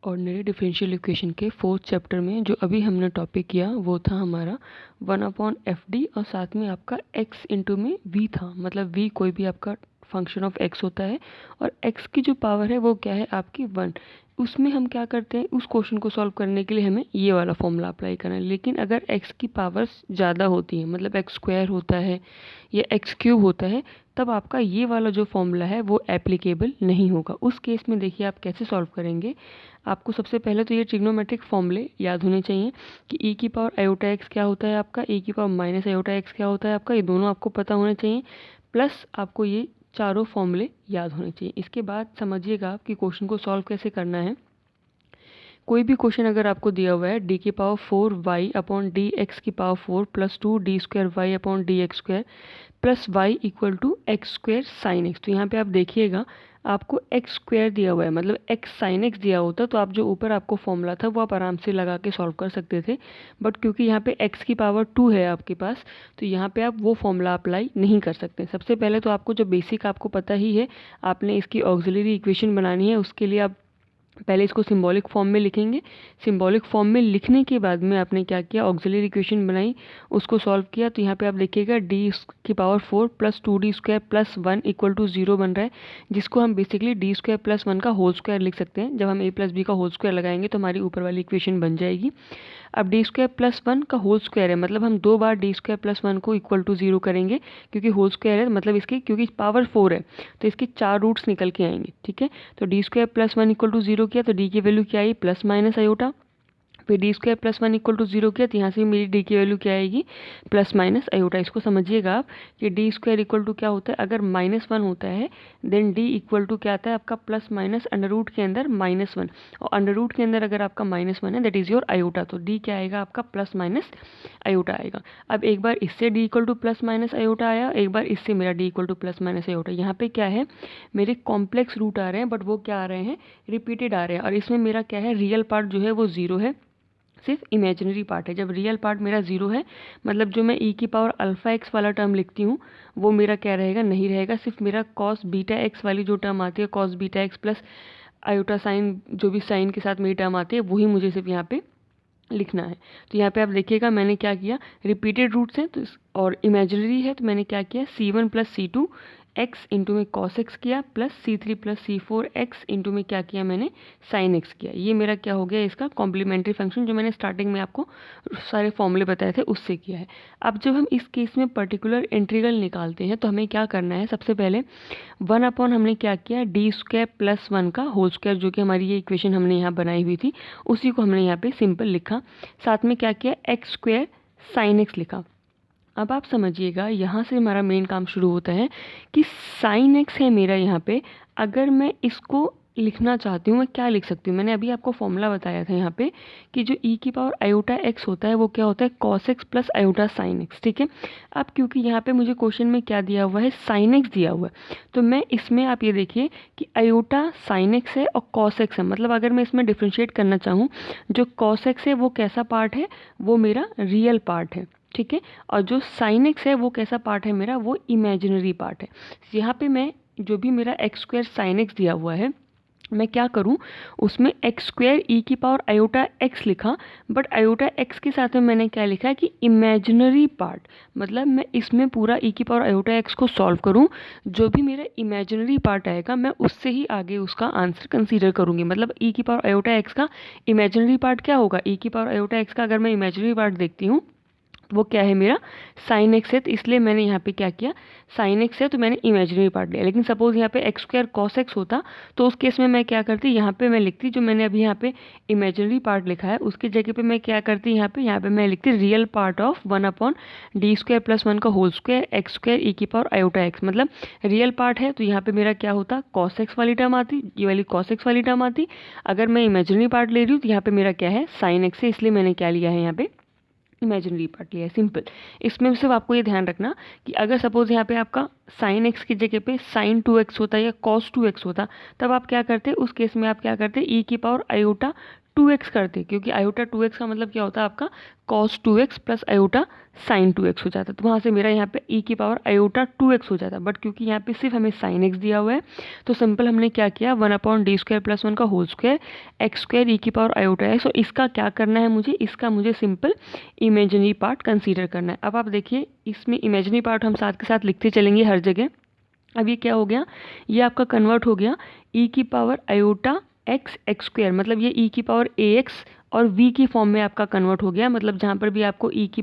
Ordinary differential equation के fourth chapter में जो अभी हमने टॉपिक किया वो था हमारा 1/fd और साथ में आपका x इंटू में v था। मतलब v कोई भी आपका फंक्शन ऑफ x होता है और x की जो पावर है वो क्या है आपकी 1। उसमें हम क्या करते हैं, उस क्वेश्चन को सॉल्व करने के लिए हमें ये वाला फॉर्मूला अप्लाई करना है। लेकिन अगर x की पावर्स ज़्यादा होती है, मतलब x स्क्वायर होता है या x क्यूब होता है, तब आपका ये वाला जो फॉर्मूला है वो एप्लीकेबल नहीं होगा। उस केस में देखिए आप कैसे सॉल्व करेंगे। आपको सबसे पहले तो ये ट्रिग्नोमेट्रिक फॉर्मूले याद होने चाहिए कि e की पावर आयोटा x क्या होता है आपका, e की पावर माइनस आयोटा x क्या होता है आपका, ये दोनों आपको पता होने चाहिए। प्लस आपको ये चारों फॉर्मूले याद होने चाहिए। इसके बाद समझिएगा आप कि क्वेश्चन को सॉल्व कैसे करना है। कोई भी क्वेश्चन अगर आपको दिया हुआ है d की power 4y upon D X की power 4 plus 2 D square Y upon D X square plus Y equal to X square sine X, तो यहाँ पे आप देखिएगा आपको एक्स स्क्वायर दिया हुआ है, मतलब एक्स साइन एक्स दिया होता तो आप जो ऊपर आपको फॉर्मूला था वो आप आराम से लगा के सॉल्व कर सकते थे। बट क्योंकि यहाँ पे एक्स की पावर 2 है आपके पास, तो यहाँ पे आप वो फॉर्मूला अप्लाई नहीं कर सकते। सबसे पहले तो आपको जो बेसिक आपको पता ही है, आपने इसकी ऑक्सिलरी इक्वेशन बनानी है। उसके लिए आप पहले इसको सिंबॉलिक फॉर्म में लिखेंगे। सिंबॉलिक फॉर्म में लिखने के बाद में आपने क्या किया, ऑक्सिलरी इक्वेशन बनाई, उसको सॉल्व किया। तो यहाँ पे आप देखिएगा डी की power 4 plus 2d square plus 1 equal to 0 बन रहा है, जिसको हम बेसिकली डी स्क्वायर प्लस 1 का होल स्क्वायर लिख सकते हैं। जब हम a प्लस बी का होल स्क्वायर लगाएंगे तो हमारी ऊपर वाली इक्वेशन बन जाएगी। अब डी स्क्वायर प्लस 1 का होल स्क्वायर है, मतलब हम 2 बार डी स्क्वायर प्लस 1 को इक्वल टू 0 करेंगे, क्योंकि होल स्क्वायर है मतलब इसकी, क्योंकि पावर 4 है तो इसके 4 रूट्स निकल के आएंगे। ठीक है, तो D square plus 1 equal to 0 किया तो डी की वैल्यू क्या आई, प्लस माइनस आयोटा। फिर D square plus 1 equal to 0 किया तो यहाँ से मेरी डी की वैल्यू क्या आएगी, प्लस माइनस आयोटा। इसको समझिएगा आप कि डी स्क्वायर इक्वल टू क्या होता है, अगर -1 होता है देन डी इक्वल टू क्या आता है आपका प्लस माइनस अंडर रूट के अंदर -1, और अंडर रूट के अंदर अगर आपका -1 है दैट इज़ योर आयोटा, तो डी क्या आएगा आपका प्लस माइनस आयोटा आएगा। अब एक बार इससे D equal two plus minus iota आया, एक बार इससे मेरा D equal two plus minus iota. यहाँ पे क्या है, मेरे कॉम्प्लेक्स रूट आ रहे हैं बट वो क्या आ रहे हैं, रिपीटेड आ रहे हैं। और इसमें मेरा क्या है, रियल पार्ट जो है वो 0 है, सिर्फ इमेजिनरी पार्ट है। जब रियल पार्ट मेरा 0 है, मतलब जो मैं e की पावर अल्फा एक्स वाला टर्म लिखती हूँ वो मेरा क्या रहेगा, नहीं रहेगा। सिर्फ मेरा कॉस बीटा एक्स वाली जो टर्म आती है, cos beta x plus iota sine, जो भी साइन के साथ मेरी टर्म आती है वही मुझे सिर्फ यहाँ पे लिखना है। तो यहाँ पे आप देखिएगा मैंने क्या किया, रिपीटेड रूट्स हैं तो और इमेजिनरी है तो मैंने क्या किया, c1 plus c2 x into में कॉस एक्स किया plus c3 plus c4 x into में क्या किया मैंने, साइन एक्स किया। ये मेरा क्या हो गया, इसका कॉम्प्लीमेंट्री फंक्शन जो मैंने स्टार्टिंग में आपको सारे फॉर्मूले बताए थे उससे किया है। अब जब हम इस केस में पर्टिकुलर इंटीग्रल निकालते हैं तो हमें क्या करना है, सबसे पहले 1 अपॉन हमने क्या किया, डी स्क्वायर प्लस 1 का होल स्क्वायर, जो कि हमारी ये इक्वेशन हमने यहाँ बनाई हुई थी उसी को हमने यहाँ पे सिंपल लिखा। साथ में क्या किया, एक्स स्क्वायर साइन एक्स लिखा। अब आप समझिएगा यहाँ से हमारा मेन काम शुरू होता है कि साइन एक्स है मेरा यहाँ पे, अगर मैं इसको लिखना चाहती हूँ मैं क्या लिख सकती हूँ। मैंने अभी आपको फॉर्मूला बताया था यहाँ पे कि जो e की पावर आयोटा एक्स होता है वो क्या होता है, cos x plus iota sine x. ठीक है, अब क्योंकि यहाँ पे मुझे क्वेश्चन में क्या दिया हुआ है, साइन एक्स दिया हुआ है, तो मैं इसमें आप ये देखिए कि आयोटा साइन एक्स है और कॉस एक्स है। मतलब अगर मैं इसमें डिफ्रेंशिएट करना चाहूँ, जो कॉस एक्स है वो कैसा पार्ट है, वो मेरा रियल पार्ट है। ठीक है, और जो साइन एक्स है वो कैसा पार्ट है मेरा, वो इमेजिनरी पार्ट है। यहाँ पे मैं जो भी मेरा एक्स स्क्वायर साइन एक्स दिया हुआ है मैं क्या करूं, उसमें एक्स स्क्वायर ई की पावर आयोटा एक्स लिखा, बट आयोटा एक्स के साथ में मैंने क्या लिखा है कि इमेजिनरी पार्ट, मतलब मैं इसमें पूरा ई की पावर आयोटा एक्स को सॉल्व करूं, जो भी मेरा इमेजिनरी पार्ट आएगा मैं उससे ही आगे उसका आंसर कंसीडर करूंगी। मतलब ई की पावर आयोटा एक्स का इमेजिनरी पार्ट क्या होगा, ई की पावर आयोटा एक्स का अगर मैं इमेजिनरी पार्ट देखती हूँ वो क्या है मेरा, साइन एक्स है, तो इसलिए मैंने यहाँ पे क्या किया, साइन एक्स है तो मैंने इमेजिनरी पार्ट लिया। लेकिन सपोज यहाँ पे एक्स स्क्वायर कॉस एक्स होता तो उस केस में मैं क्या करती, यहाँ पे मैं लिखती, जो मैंने अभी यहाँ पे इमेजिनरी पार्ट लिखा है उसकी जगह पे मैं क्या करती, यहाँ पे मैं लिखती real part of 1 upon D square plus 1 का होल स्क्वायर एक्स स्क्वायर ई की पावर आयोटा एक्स। मतलब रियल पार्ट है तो यहाँ पे मेरा क्या होता, कॉस एक्स वाली टर्म आती, ये वाली कॉस एक्स वाली टर्म आती। अगर मैं इमेजिनरी पार्ट ले रही हूँ तो यहाँ पे मेरा क्या है, साइन एक्स है, इसलिए मैंने क्या लिया है यहाँ पे, इमेजिनरी पार्ट लिया है। सिंपल। इसमें सिर्फ आपको ये ध्यान रखना कि अगर सपोज यहाँ पे आपका साइन एक्स की जगह पे साइन 2x होता या कॉस 2x होता, तब आप क्या करते, उस केस में आप क्या करते, ई की पावर आयोटा 2x करते, क्योंकि आयोटा 2x का मतलब क्या होता है आपका cos 2x plus iota sin 2x हो जाता है। तो वहाँ से मेरा यहाँ पे e की पावर आयोटा 2x हो जाता है। बट क्योंकि यहाँ पे सिर्फ हमें sin x दिया हुआ है तो सिंपल हमने क्या किया, 1/d² प्लस 1 का whole square X square e की पावर आयोटा x। और इसका क्या करना है मुझे, इसका मुझे सिंपल इमेजिनरी पार्ट कंसीडर करना है। अब आप देखिए इसमें इमेजिनरी पार्ट हम साथ के साथ लिखते चलेंगे हर जगह। अब ये क्या हो गया, ये आपका कन्वर्ट हो गया e की पावर आयोटा एक्स स्क्वायर, मतलब ये e की पावर ax और v की फॉर्म में आपका कन्वर्ट हो गया। मतलब जहाँ पर भी आपको e की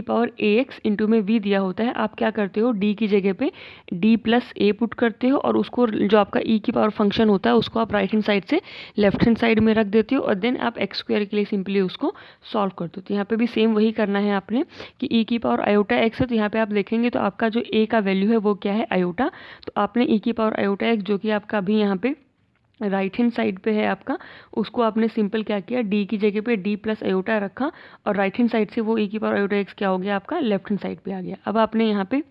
पावर ax इंटू में v दिया होता है, आप क्या करते हो, d की जगह पे d प्लस a पुट करते हो और उसको जो आपका e की पावर फंक्शन होता है उसको आप राइट हैंड साइड से लेफ्ट हैंड साइड में रख देते हो और देन आप एक्स स्क्वायर के लिए सिंपली उसको सॉल्व करते हो। तो यहाँ पे भी सेम वही करना है आपने कि e की पावर आयोटा x है, तो यहाँ पे आप देखेंगे तो आपका जो a का वैल्यू है वो क्या है, आयोटा। तो आपने e की पावर आयोटा x जो कि आपका अभी यहाँ पे राइट हैंड साइड पे है आपका, उसको आपने सिंपल क्या किया, d की जगह पे d प्लस आयोटा रखा और राइट हैंड साइड से वो e की पावर आयोटा x क्या हो गया आपका लेफ्ट हैंड साइड पे आ गया। अब आपने यहाँ पे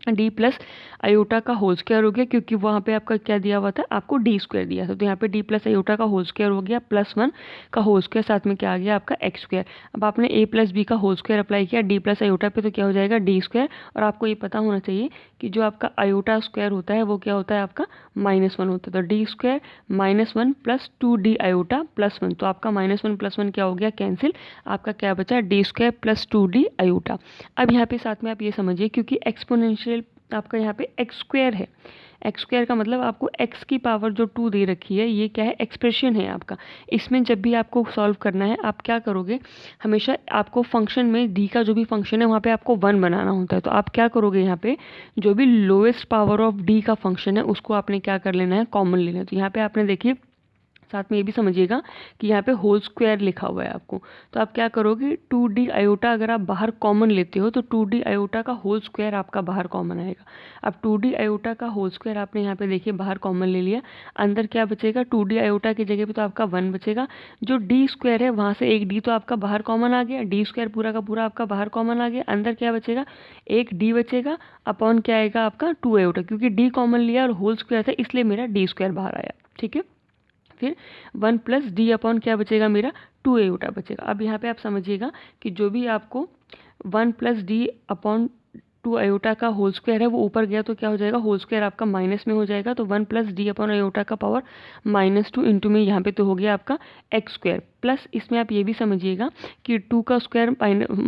d प्लस आयोटा का होल स्क्वायर हो गया, क्योंकि वहाँ पे आपका क्या दिया हुआ था, आपको d² दिया था। तो यहाँ पे d प्लस आयोटा का होल स्क्वायर हो गया प्लस 1 का होल स्क्वायर, साथ में क्या आ गया आपका एक्स स्क्वायर। अब आपने a प्लस बी का होल स्क्वायर अप्लाई किया d प्लस आयोटा पे, तो क्या हो जाएगा d²। और आपको ये पता होना चाहिए कि जो आपका आयोटा स्क्वायर होता है वो क्या होता है आपका -1 होता है। तो d² -1 plus 2d iota plus 1, तो आपका -1 प्लस 1 क्या हो गया, कैंसिल। आपका क्या बचा, d² प्लस 2d आयोटा। अब यहाँ पे साथ में आप ये समझिए, क्योंकि एक्सपोनेंशियल आपका यहाँ पे एक्स स्क्वायर है, एक्स स्क्वायर का मतलब आपको x की पावर जो 2 दे रखी है, ये क्या है, एक्सप्रेशन है आपका। इसमें जब भी आपको सॉल्व करना है आप क्या करोगे, हमेशा आपको फंक्शन में d का जो भी फंक्शन है वहाँ पे आपको 1 बनाना होता है। तो आप क्या करोगे, यहाँ पे जो भी लोएस्ट पावर ऑफ d का फंक्शन है उसको आपने क्या कर लेना है, कॉमन लेना है। तो यहाँ पे आपने देखिए साथ में ये भी समझिएगा कि यहाँ पे होल स्क्वायर लिखा हुआ है आपको, तो आप क्या करोगे, 2d आयोटा अगर आप बाहर कॉमन लेते हो तो 2d आयोटा का होल स्क्वायर आपका बाहर कॉमन आएगा। अब 2d आयोटा का होल स्क्वायर आपने यहाँ पे देखिए बाहर कॉमन ले लिया, अंदर क्या बचेगा, 2d आयोटा की जगह पे तो आपका 1 बचेगा। जो d² है वहाँ से एक d तो आपका बाहर कॉमन आ गया, d² पूरा का पूरा आपका बाहर कॉमन आ गया, अंदर क्या बचेगा, एक d बचेगा अपॉन क्या आएगा आपका 2 आयोटा, क्योंकि d कॉमन लिया और होल स्क्वायर था इसलिए मेरा d² बाहर आया। ठीक है, फिर 1 प्लस डी अपॉन क्या बचेगा मेरा, 2 आयोटा बचेगा। अब यहाँ पे आप समझिएगा कि जो भी आपको 1 प्लस डी अपॉन 2 आयोटा का होल स्क्वायर है वो ऊपर गया तो क्या हो जाएगा, होल स्क्वायर आपका माइनस में हो जाएगा। तो 1 प्लस डी अपॉन आयोटा का पावर -2 इंटू में यहाँ पे तो हो गया आपका एक्स स्क्वायर। प्लस इसमें आप ये भी समझिएगा कि 2 का स्क्वायर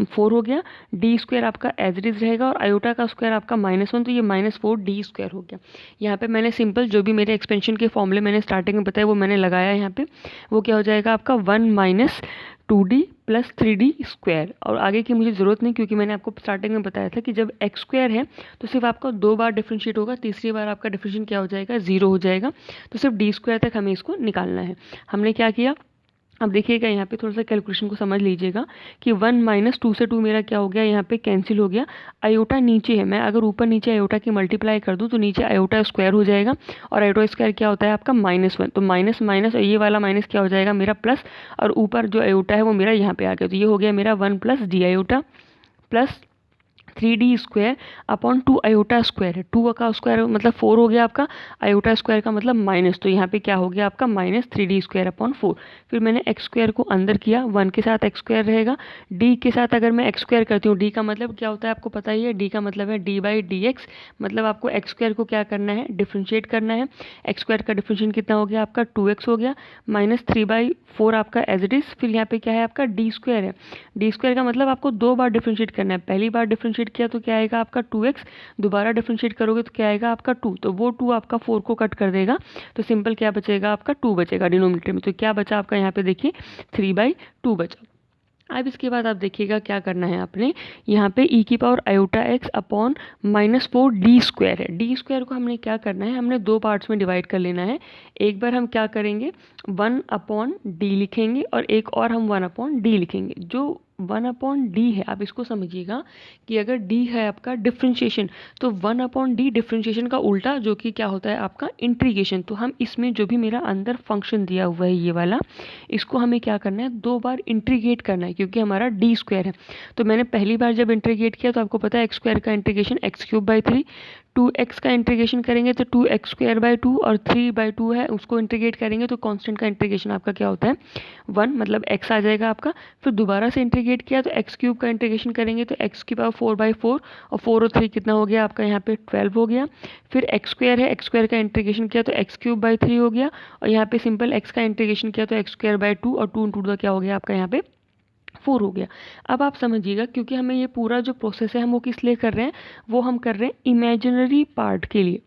4 हो गया, d² आपका एज इट इज रहेगा और आयोटा का स्क्वायर आपका -1, तो ये -4d² हो गया। यहाँ पे मैंने सिंपल जो भी मेरे एक्सपेंशन के फॉर्मूले मैंने स्टार्टिंग में बताया वो मैंने लगाया यहाँ पे, वो क्या हो जाएगा आपका 1 - 2d प्लस 3d²। और आगे की मुझे ज़रूरत नहीं, क्योंकि मैंने आपको स्टार्टिंग में बताया था कि जब x² है तो सिर्फ आपका 2 बार डिफरेंशिएट होगा, तीसरी बार आपका डिफरेंशिएट क्या हो जाएगा, 0 हो जाएगा। तो सिर्फ d² तक हमें इसको निकालना है। हमने क्या किया, अब देखिएगा यहाँ पे थोड़ा सा कैलकुलेशन को समझ लीजिएगा कि 1 - 2 से 2 मेरा क्या हो गया, यहाँ पे कैंसिल हो गया। आयोटा नीचे है, मैं अगर ऊपर नीचे आयोटा की मल्टीप्लाई कर दूँ तो नीचे आयोटा स्क्वायर हो जाएगा और आयोटा स्क्वायर क्या होता है आपका -1, तो माइनस माइनस और ये वाला माइनस क्या हो जाएगा मेरा प्लस, और ऊपर जो आयोटा है वो मेरा यहाँ पे आ गया। तो ये हो गया मेरा 1 plus D iota plus 3d² upon 2 iota square है, 2 का स्क्वायर मतलब 4 हो गया आपका, आयोटा स्क्वायर का मतलब माइनस, तो यहाँ पे क्या हो गया आपका -3d² अपॉन 4। फिर मैंने एक्स स्क्वायर को अंदर किया, 1 के साथ एक्स स्क्वायर रहेगा, d के साथ अगर मैं एक्स स्क्वायर करती हूँ, d का मतलब क्या होता है आपको पता ही है, d का मतलब है d/dx, मतलब आपको एक्स स्क्वायर को क्या करना है, डिफ्रेंशिएट करना है। एक्स स्क्वायर का डिफ्रेंशिएट कितना हो गया आपका 2x हो गया, -3/4 आपका एज इट इज। फिर यहाँ पे क्या है आपका d² है, d² का मतलब आपको 2 बार डिफ्रेंशिएट करना है, पहली बार डिफ्रेंशिएट किया तो क्या आएगा आपका 2x, दोबारा डिफरेंशिएट करोगे तो क्या आएगा आपका 2, तो वो 2 आपका 4 को कट कर देगा, तो सिंपल क्या बचेगा आपका 2 बचेगा डिनोमिनेटर में। तो क्या बचा आपका यहाँ पे देखिए 3/2 बचा। अब इसके बाद आप देखिएगा क्या करना है आपने, यहाँ पे e की power iota x upon -4d² है, d² को हमने क्या करना है, हमने 2 पार्ट्स में डिवाइड कर लेना है। एक बार हम क्या करेंगे 1/d लिखेंगे और एक और हम 1/d लिखेंगे। जो 1/d है आप इसको समझिएगा कि अगर d है आपका डिफ्रेंशिएशन तो 1/d डिफ्रेंशिएशन का उल्टा जो कि क्या होता है आपका इंटीग्रेशन। तो हम इसमें जो भी मेरा अंदर फंक्शन दिया हुआ है ये वाला, इसको हमें क्या करना है 2 बार इंटीग्रेट करना है, क्योंकि हमारा d² है। तो मैंने पहली बार जब इंटीग्रेट किया तो आपको पता है x² का इंटीग्रेशन x³/3, 2x का इंटीग्रेशन करेंगे तो 2x² 2 और 3/2 है उसको इंटीग्रेट करेंगे तो कांस्टेंट का इंटीग्रेशन आपका क्या होता है 1, मतलब x आ जाएगा आपका। फिर दोबारा से इंटीग्रेट किया तो x³ का इंटीग्रेशन करेंगे तो x⁴ 4/4 और 4 और 3 कितना हो गया आपका यहाँ पे 12 हो गया। फिर x² है, x² का इंटीग्रेशन किया तो x³/3 हो गया और यहाँ पे सिंपल x का इंटीग्रेशन किया तो x²/2 और 2 × क्या हो गया आपका यहाँ पे 4 हो गया। अब आप समझिएगा, क्योंकि हमें ये पूरा जो प्रोसेस है हम वो किस लिए कर रहे हैं, वो हम कर रहे हैं इमेजिनरी पार्ट के लिए,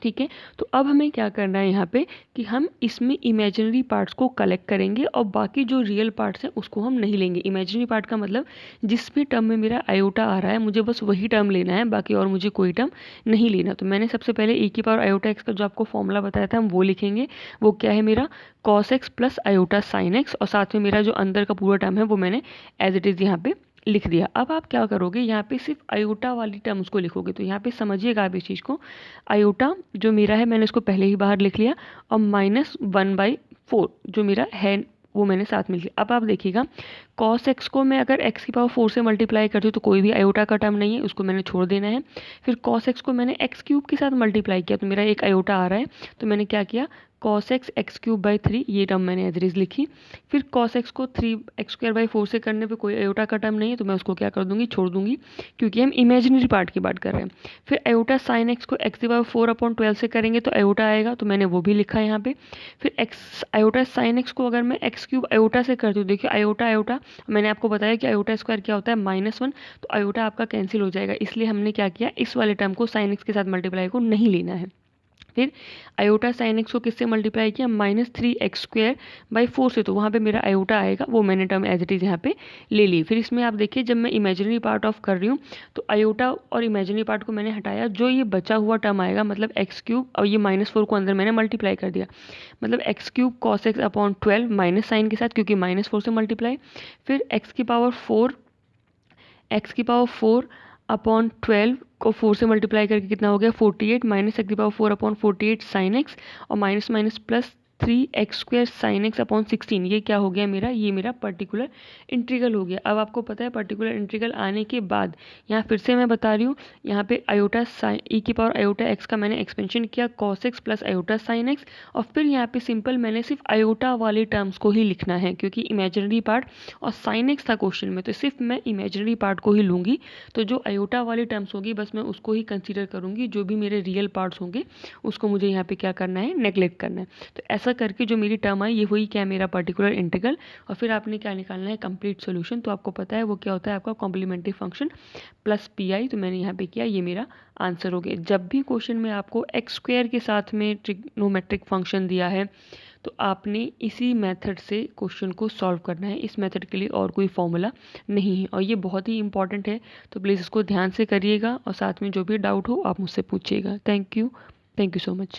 ठीक है। तो अब हमें क्या करना है यहाँ पे कि हम इसमें इमेजिनरी पार्ट्स को कलेक्ट करेंगे और बाकी जो रियल पार्ट्स हैं उसको हम नहीं लेंगे। इमेजिनरी पार्ट का मतलब जिस भी टर्म में मेरा आयोटा आ रहा है मुझे बस वही टर्म लेना है, बाकी और मुझे कोई टर्म नहीं लेना। तो मैंने सबसे पहले e⁻i⁻x का जो आपको फॉर्मूला बताया था हम वो लिखेंगे। वो क्या है मेरा cos x plus iota sin x, और साथ में मेरा जो अंदर का पूरा टर्म है वो मैंने एज इट इज़ यहाँ पे लिख दिया। अब आप क्या करोगे, यहाँ पे सिर्फ आयोटा वाली टर्म्स को लिखोगे। तो यहाँ पे समझिएगा आप इस चीज़ को, आयोटा जो मेरा है मैंने इसको पहले ही बाहर लिख लिया और -1/4 जो मेरा है वो मैंने साथ में लिखा। अब आप देखिएगा cos x को मैं अगर x⁴ से मल्टीप्लाई करती हूँ तो कोई भी आयोटा का टर्म नहीं है, उसको मैंने छोड़ देना है। फिर cos x को मैंने x³ के साथ मल्टीप्लाई किया तो मेरा एक आयोटा आ रहा है, तो मैंने क्या किया cos x x³/3 ये टर्म मैंने एज इट इज लिखी। फिर cos x को 3x²/4 से करने पे कोई आयोटा का टर्म नहीं है तो मैं उसको क्या कर दूंगी, छोड़ दूंगी, क्योंकि हम इमेजिनरी पार्ट की बात कर रहे हैं। फिर आयोटा sin x को x⁴/12 से करेंगे तो आयोटा आएगा, तो मैंने वो भी लिखा है यहाँ पे। फिर आयोटा sin x को अगर मैं x³ आयोटा से करती हूँ, देखिए आयोटा आयोटा मैंने आपको बताया कि आयोटा स्क्वायर क्या होता है -1, तो आयोटा आपका कैंसिल हो जाएगा, इसलिए हमने क्या किया इस वाले टर्म को sin x के साथ मल्टीप्लाई को नहीं लेना है। फिर आयोटा sin x को किससे मल्टीप्लाई किया -3x²/4 से, तो वहाँ पे मेरा आयोटा आएगा, वो मैंने टर्म एज इट इज़ यहाँ पे ले ली। फिर इसमें आप देखिए जब मैं इमेजिनरी पार्ट ऑफ कर रही हूँ तो आयोटा और इमेजिनरी पार्ट को मैंने हटाया, जो ये बचा हुआ टर्म आएगा मतलब x³ और ये -4 को अंदर मैंने मल्टीप्लाई कर दिया, मतलब x³ cos x/12 minus sign के साथ क्योंकि -4 से मल्टीप्लाई। फिर x⁴/4/12 को 4 से मल्टीप्लाई करके कितना हो गया 48 माइनस x⁴/48 sin x और minus minus plus 3x² sin x/16, ये क्या हो गया मेरा, ये मेरा पर्टिकुलर इंटीग्रल हो गया। अब आपको पता है पर्टिकुलर इंटीग्रल आने के बाद यहाँ फिर से मैं बता रही हूँ, यहाँ पे आयोटा e⁻i⁻x का मैंने एक्सपेंशन किया cos x plus iota sin x, और फिर यहाँ पे सिंपल मैंने सिर्फ आयोटा वाले टर्म्स को ही लिखना है क्योंकि इमेजिनरी पार्ट और sin x था क्वेश्चन में, तो सिर्फ मैं इमेजिनरी पार्ट को ही लूँगी। तो जो आयोटा वाली टर्म्स होगी बस मैं उसको ही कंसीडर करूँगी, जो भी मेरे रियल पार्ट्स होंगे उसको मुझे यहाँ पे क्या करना है, नेगलेक्ट करना है। तो ऐसा करके जो मेरी टर्म आई ये हुई क्या मेरा पर्टिकुलर इंटीग्रल, और फिर आपने क्या निकालना है कंप्लीट सॉल्यूशन। तो आपको पता है वो क्या होता है आपका कॉम्प्लीमेंट्री फंक्शन प्लस पी, तो मैंने यहाँ पे किया, ये मेरा आंसर हो गया। जब भी क्वेश्चन में आपको x² के साथ में ट्रिग्नोमेट्रिक फंक्शन दिया है तो आपने इसी मेथड से क्वेश्चन को सॉल्व करना है, इस मेथड के लिए और कोई फॉर्मूला नहीं है और ये बहुत ही इंपॉर्टेंट है, तो प्लीज़ इसको ध्यान से करिएगा और साथ में जो भी डाउट हो आप मुझसे पूछिएगा। Thank you so much.